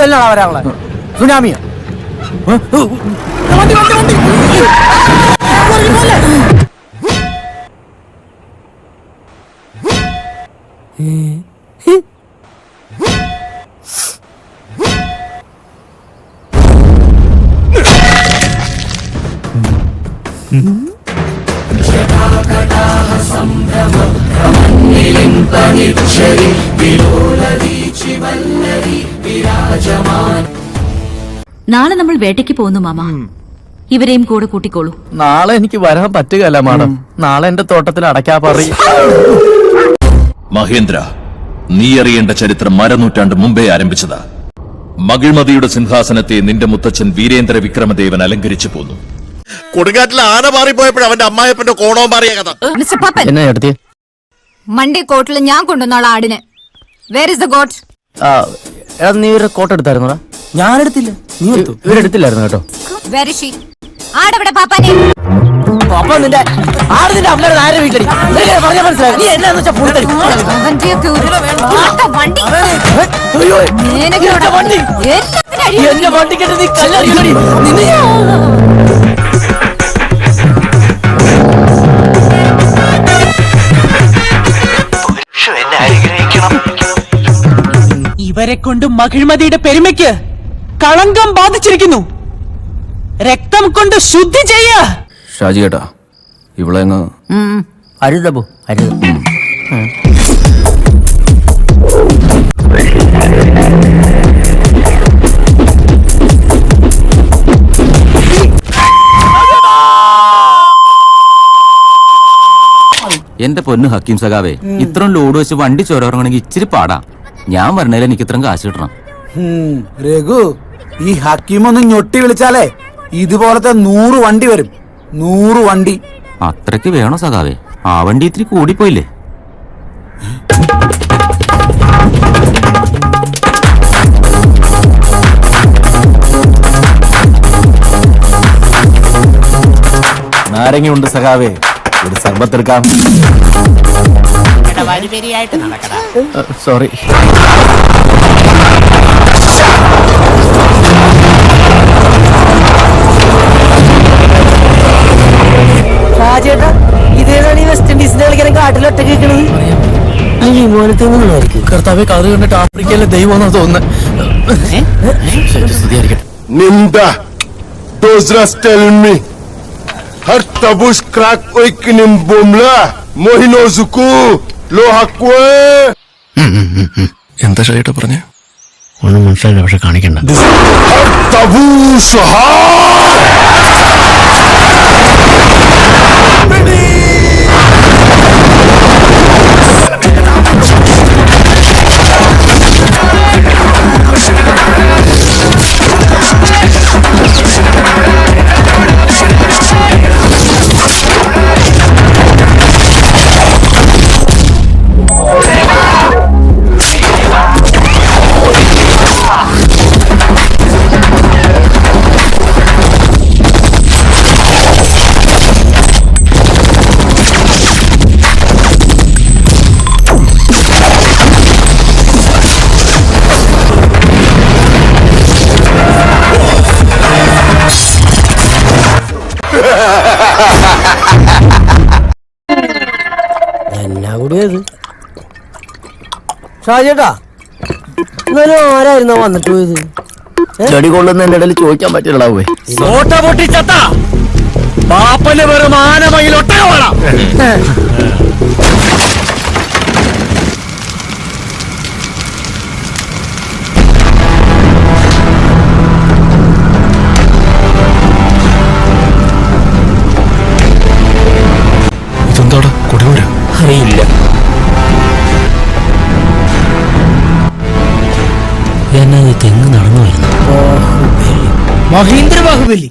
തന്നെയാണ് വരാനുള്ള സുനാമിയ. വണ്ടി വണ്ടി വണ്ടി നാളെ നമ്മൾ വേട്ടയ്ക്ക് പോകുന്നു മാമ. ഇവരെയും കൂടെ കൂട്ടിക്കോളൂ. നാളെ എനിക്ക് വരാൻ പറ്റുകയല്ല മാഡം. നാളെ എന്റെ തോട്ടത്തിൽ അടയ്ക്കാ പറ. മഹേന്ദ്ര, നീ അറിയേണ്ട ചരിത്രം അരനൂറ്റാണ്ട് മുമ്പേ ആരംഭിച്ചതാ. മകിഴ്മതിയുടെ സിംഹാസനത്തെ നിന്റെ മുത്തച്ഛൻ വീരേന്ദ്ര വിക്രമദേവൻ അലങ്കരിച്ചു പോന്നു. കൊടുങ്കാറ്റിൽ ആന മാറിപ്പോയപ്പോഴും അവന്റെ അമ്മായപ്പന്റെ കോണവും മാറിയ കഥ. എന്നാ എടുത്തേ മണ്ടേ കോട്ടിൽ ഞാൻ കൊണ്ടുവന്നോളാം ആടിന്. Where is the goat? എടാ നീ ഒരു കോട്ട് എടുത്തായിരുന്നോടാ? ഞാനെടുത്തില്ല. നീ ഇവരെടുത്തില്ലായിരുന്നു കേട്ടോ. Where is she? ആടവിടെ പാപ്പാനെ. അപ്പൊ നിന്റെ ആട് നിന്റെ അമ്മയുടെ നേരെ വീട്ടിൽ പറഞ്ഞാൽ മനസ്സിലായി. നീ എന്നാന്ന് വെച്ചാ പുറത്തടി. അവന്റെയൊക്കെ ഒരു വണ്ടി. അയ്യോ നിനക്ക് വണ്ടി എന്റെ വണ്ടിക്കിട്ട് നീ കല്ലറിയടി. ഇവരെ കൊണ്ട് മകിഴ്മതിയുടെ പെരുമയ്ക്ക് കളങ്കം ബാധിച്ചിരിക്കുന്നു. രക്തം കൊണ്ട് ശുദ്ധി ചെയ്യ. ഷാജി ഏട്ടാ, ഇവിടെ അരുതബു അരുത്. എന്റെ പൊന്നു ഹക്കീം സഖാവേ, ഇത്രയും ലോഡ് വെച്ച് വണ്ടി ചോരറങ്ങണമെങ്കിൽ ഇച്ചിരി പാടാ. ഞാൻ പറഞ്ഞാലേ എനിക്ക് ഇത്രയും കാശ് കിട്ടണം. രഘു, ഈ ഹക്കീമൊന്ന് ഞൊട്ടി വിളിച്ചാലേ ഇതുപോലത്തെ 100 വണ്ടി വരും. 100 വണ്ടി. അത്രയ്ക്ക് വേണോ സഖാവേ? ആ വണ്ടി ഇത്തിരി കൂടിപ്പോയില്ലേ? നാരങ്ങയുണ്ട് സഖാവേ, ഒരു സർബത്തെടുക്കാം. സോറി. ഷാജേട്ടാ, ഇതേതാണ് ഈ വെസ്റ്റ് ഇൻഡീസിന്റെ കളിക്കാരൻ കാട്ടിലൊറ്റ കേൾക്കണത്? വിമാനത്തിൽ കർത്താവെ, കഥ കണ്ടിട്ട് ആഫ്രിക്കയിലെ ദൈവം തോന്നുന്നത്. Ninda, those rats tell me. Har tabush crack oikinim bomla. Mohino zuku, lo hakwe. എന്താ ഷായിട്ടാ പറഞ്ഞേ? ഒന്നും മനസ്സിലായില്ല, പക്ഷെ കാണിക്കണ്ട. Har tabush ha. എന്നാ കൂടിയത് ഷാജേട്ടാ? ഇന്നലെ ആരായിരുന്നോ വന്നിട്ട് പോയത്? ചെടി കൊള്ളുന്ന എന്റെ ഇടയിൽ ചോദിക്കാൻ പറ്റില്ലടാ. പോയി പാപ്പന് വെറും ആനമയിലൊട്ടകമാണ്. ഇതെന്താടാ കൊടിമരം? അറിയില്ല. എന്നാ തെങ്ങ് നടന്നു വരുന്നു. മഹേന്ദ്ര ബാഹുബലി.